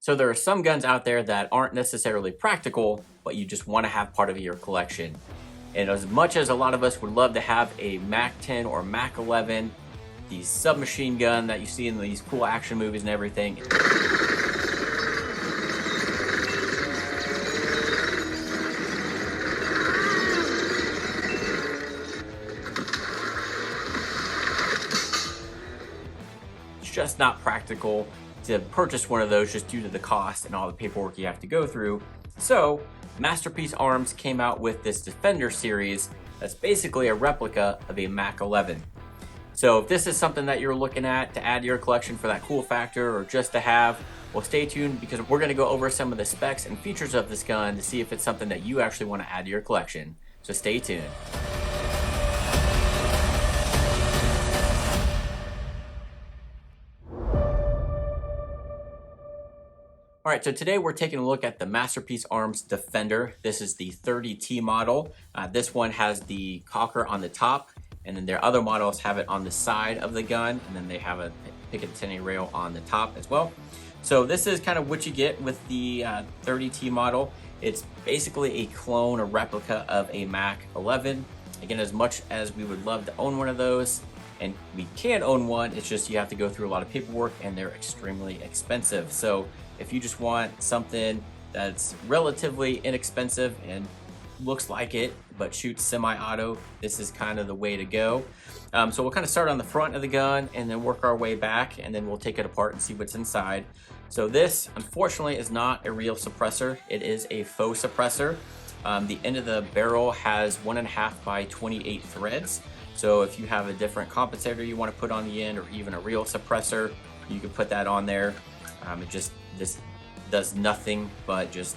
So there are some guns out there that aren't necessarily practical, but you just want to have part of your collection. And as much as a lot of us would love to have a Mac 10 or Mac 11, the submachine gun that you see in these cool action movies and everything, it's just not practical to purchase one of those just due to the cost and all the paperwork you have to go through. So Masterpiece Arms came out with this Defender series that's basically a replica of a Mac 11. So if this is something that you're looking at to add to your collection for that cool factor or just to have, well, stay tuned because we're going to go over some of the specs and features of this gun to see if it's something that you actually want to add to your collection. So stay tuned. All right, so today we're taking a look at the Masterpiece Arms Defender. This is the 30T model. This one has the cocker on the top, and then their other models have it on the side of the gun, and then they have a Picatinny rail on the top as well. So this is kind of what you get with the 30T model. It's basically a clone, a replica of a Mac 11. Again, as much as we would love to own one of those, and we can own one, it's just you have to go through a lot of paperwork and they're extremely expensive. So if you just want something that's relatively inexpensive and looks like it, but shoots semi-auto, this is kind of the way to go. So we'll kind of start on the front of the gun and then work our way back, and then we'll take it apart and see what's inside. So this, unfortunately, is not a real suppressor. It is a faux suppressor. The end of the barrel has 1.5 by 28 threads. So if you have a different compensator you want to put on the end, or even a real suppressor, you can put that on there. This does nothing but just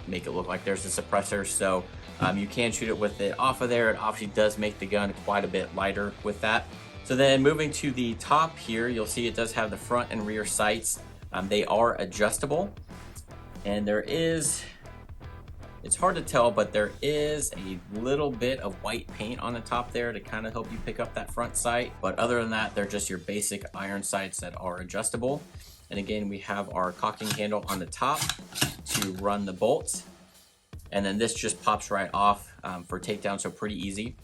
make it look like there's a suppressor. So you can shoot it with it off of there. It obviously does make the gun quite a bit lighter with that. So then moving to the top here, you'll see it does have the front and rear sights. They are adjustable, and there is, it's hard to tell, but there is a little bit of white paint on the top there to kind of help you pick up that front sight. But other than that, they're just your basic iron sights that are adjustable. And again, we have our cocking handle on the top to run the bolts. And then this just pops right off for takedown, so pretty easy.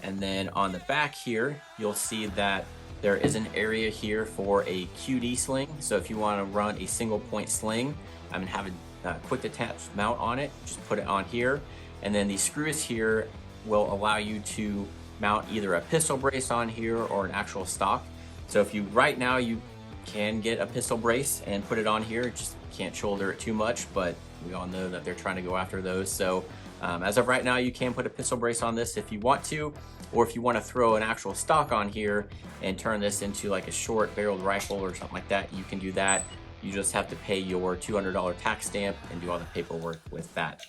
And then on the back here, you'll see that there is an area here for a QD sling. So if you want to run a single point sling and have a quick attach mount on it, just put it on here. And then these screws here will allow you to mount either a pistol brace on here or an actual stock. So if you, right now you can get a pistol brace and put it on here, just can't shoulder it too much, but we all know that they're trying to go after those. So as of right now, you can put a pistol brace on this if you want to, or if you want to throw an actual stock on here and turn this into like a short barreled rifle or something like that, you can do that. You just have to pay your $200 tax stamp and do all the paperwork with that.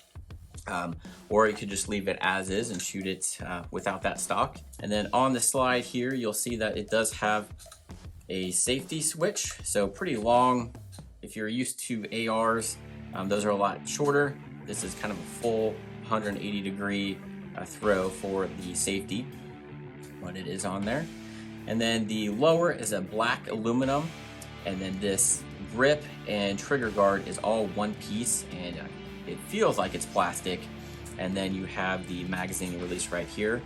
Or you could just leave it as is and shoot it without that stock. And then on the slide here, you'll see that it does have a safety switch, so pretty long. If you're used to ARs, those are a lot shorter. This is kind of a full 180-degree throw for the safety, but it is on there. And then the lower is a black aluminum, and then this grip and trigger guard is all one piece, and it feels like it's plastic. And then you have the magazine release right here.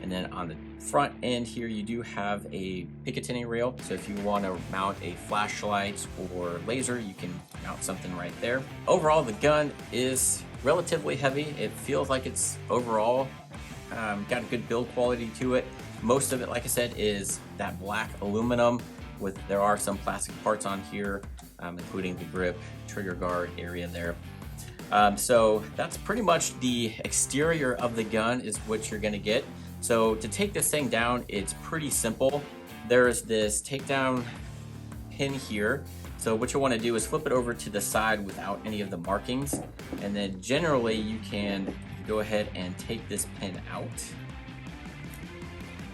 And then on the front end here, you do have a Picatinny rail. So if you want to mount a flashlight or laser, you can mount something right there. Overall, the gun is relatively heavy. It feels like it's overall got a good build quality to it. Most of it, like I said, is that black aluminum with, there are some plastic parts on here, including the grip, trigger guard area there. So that's pretty much the exterior of the gun is what you're gonna get. So to take this thing down, it's pretty simple. There's this takedown pin here. So what you want to do is flip it over to the side without any of the markings. And then generally you can go ahead and take this pin out.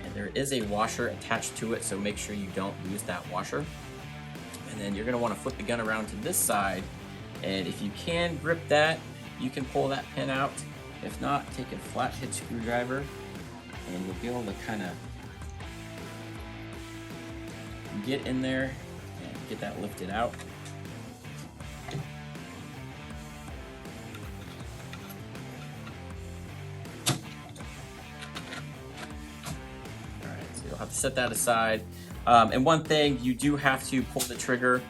And there is a washer attached to it, so make sure you don't lose that washer. And then you're going to want to flip the gun around to this side. And if you can grip that, you can pull that pin out. If not, take a flathead screwdriver and you'll be able to kind of get in there and get that lifted out. set that aside. And one thing, you do have to pull the trigger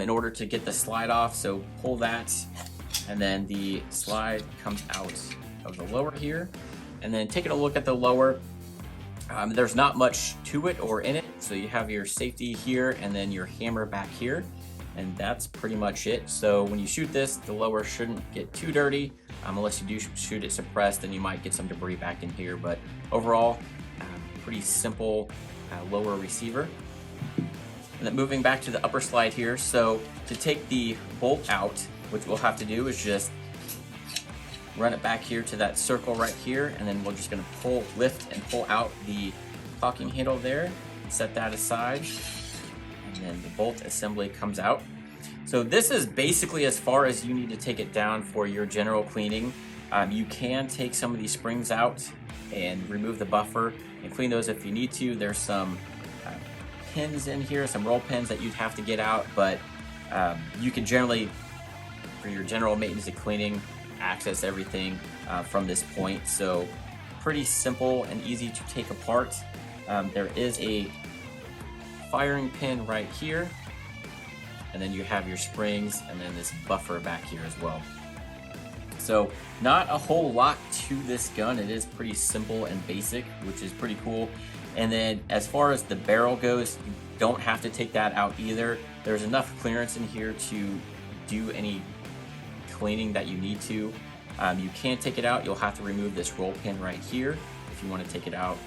in order to get the slide off. So pull that, and then the slide comes out of the lower here. And then taking a look at the lower, there's not much to it or in it. So you have your safety here and then your hammer back here. And that's pretty much it. So when you shoot this, the lower shouldn't get too dirty. Unless you do shoot it suppressed, then you might get some debris back in here. But overall, pretty simple lower receiver. And then moving back to the upper slide here. So to take the bolt out, what we'll have to do is just run it back here to that circle right here. And then we're just gonna lift and pull out the caulking handle there, and set that aside. And then the bolt assembly comes out. So this is basically as far as you need to take it down for your general cleaning. You can take some of these springs out and remove the buffer and clean those if you need to. There's some pins in here, some roll pins that you'd have to get out, but you can generally, for your general maintenance and cleaning, access everything from this point. So pretty simple and easy to take apart. There is a firing pin right here, and then you have your springs and then this buffer back here as well. So not a whole lot to this gun. It is pretty simple and basic, which is pretty cool. And then as far as the barrel goes, you don't have to take that out either. There's enough clearance in here to do any cleaning that you need to. You can't take it out. You'll have to remove this roll pin right here if you want to take it out.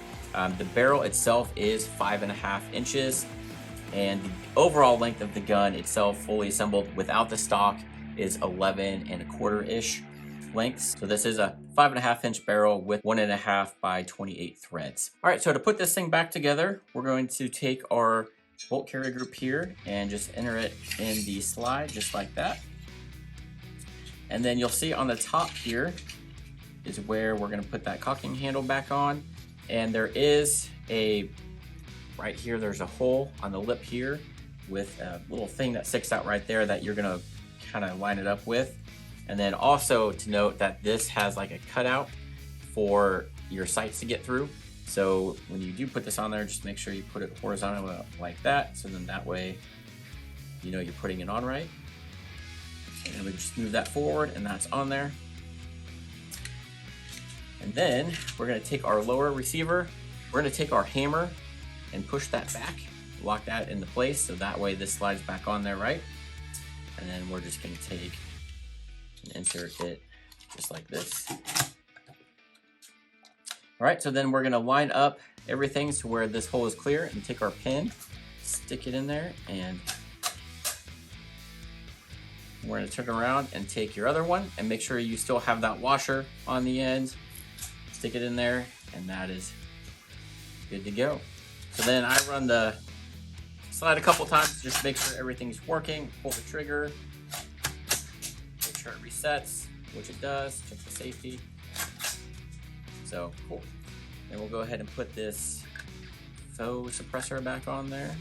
The barrel itself is 5.5 inches, and the overall length of the gun itself, fully assembled without the stock, is 11.25-ish lengths. So this is a 5.5 inch barrel with 1.5 by 28 threads. All right, so to put this thing back together, we're going to take our bolt carrier group here and just enter it in the slide just like that. And then you'll see on the top here is where we're going to put that caulking handle back on. And there is right here, there's a hole on the lip here with a little thing that sticks out right there that you're going to kind of line it up with. And then also to note that this has like a cutout for your sights to get through. So when you do put this on there, just make sure you put it horizontally like that. So then that way, you know you're putting it on right. And we just move that forward and that's on there. And then we're gonna take our lower receiver, we're gonna take our hammer and push that back, lock that into place. So that way this slides back on there, right? And then we're just gonna take and insert it just like this. All right, so then we're gonna line up everything to where this hole is clear and take our pin, stick it in there, and we're gonna turn around and take your other one and make sure you still have that washer on the end. Stick it in there, and that is good to go. So then I run the slide a couple times, just make sure everything's working, pull the trigger, make sure it resets, which it does, check the safety. So cool. Then we'll go ahead and put this faux suppressor back on there.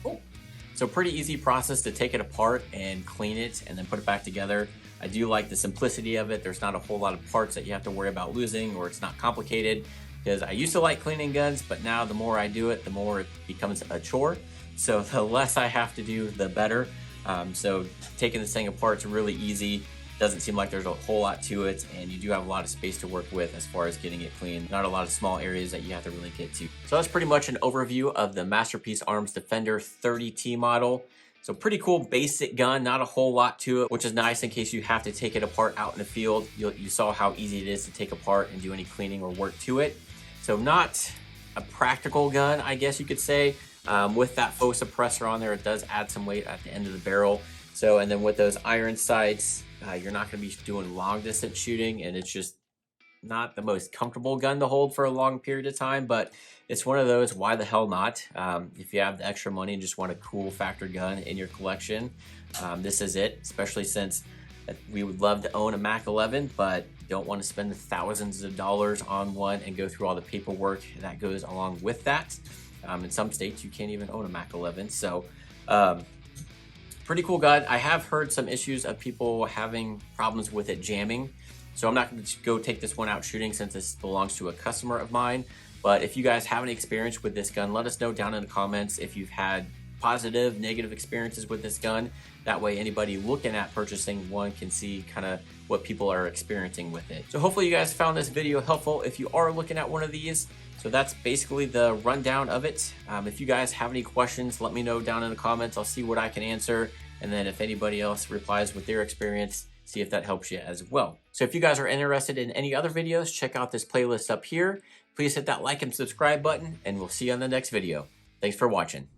Cool. So pretty easy process to take it apart and clean it and then put it back together. I do like the simplicity of it. There's not a whole lot of parts that you have to worry about losing, or it's not complicated, because I used to like cleaning guns, but now the more I do it, the more it becomes a chore. So the less I have to do, the better. So taking this thing apart is really easy. Doesn't seem like there's a whole lot to it, and you do have a lot of space to work with as far as getting it clean. Not a lot of small areas that you have to really get to. So that's pretty much an overview of the Masterpiece Arms Defender 30T model. So pretty cool basic gun, not a whole lot to it, which is nice in case you have to take it apart out in the field. You saw how easy it is to take apart and do any cleaning or work to it. So not a practical gun, I guess you could say. With that faux suppressor on there, it does add some weight at the end of the barrel. So, and then with those iron sights, you're not going to be doing long distance shooting, and it's just not the most comfortable gun to hold for a long period of time, but it's one of those, why the hell not? If you have the extra money and just want a cool factory gun in your collection, this is it, especially since we would love to own a Mac 11, but don't want to spend thousands of dollars on one and go through all the paperwork that goes along with that. In some states, you can't even own a Mac 11. So pretty cool gun. I have heard some issues of people having problems with it jamming. So I'm not going to go take this one out shooting since this belongs to a customer of mine. But if you guys have any experience with this gun, let us know down in the comments if you've had positive, negative experiences with this gun. That way anybody looking at purchasing one can see kind of what people are experiencing with it. So hopefully you guys found this video helpful if you are looking at one of these. So that's basically the rundown of it. If you guys have any questions, let me know down in the comments. I'll see what I can answer. And then if anybody else replies with their experience, see if that helps you as well. So if you guys are interested in any other videos, check out this playlist up here. Please hit that like and subscribe button, and we'll see you on the next video. Thanks for watching.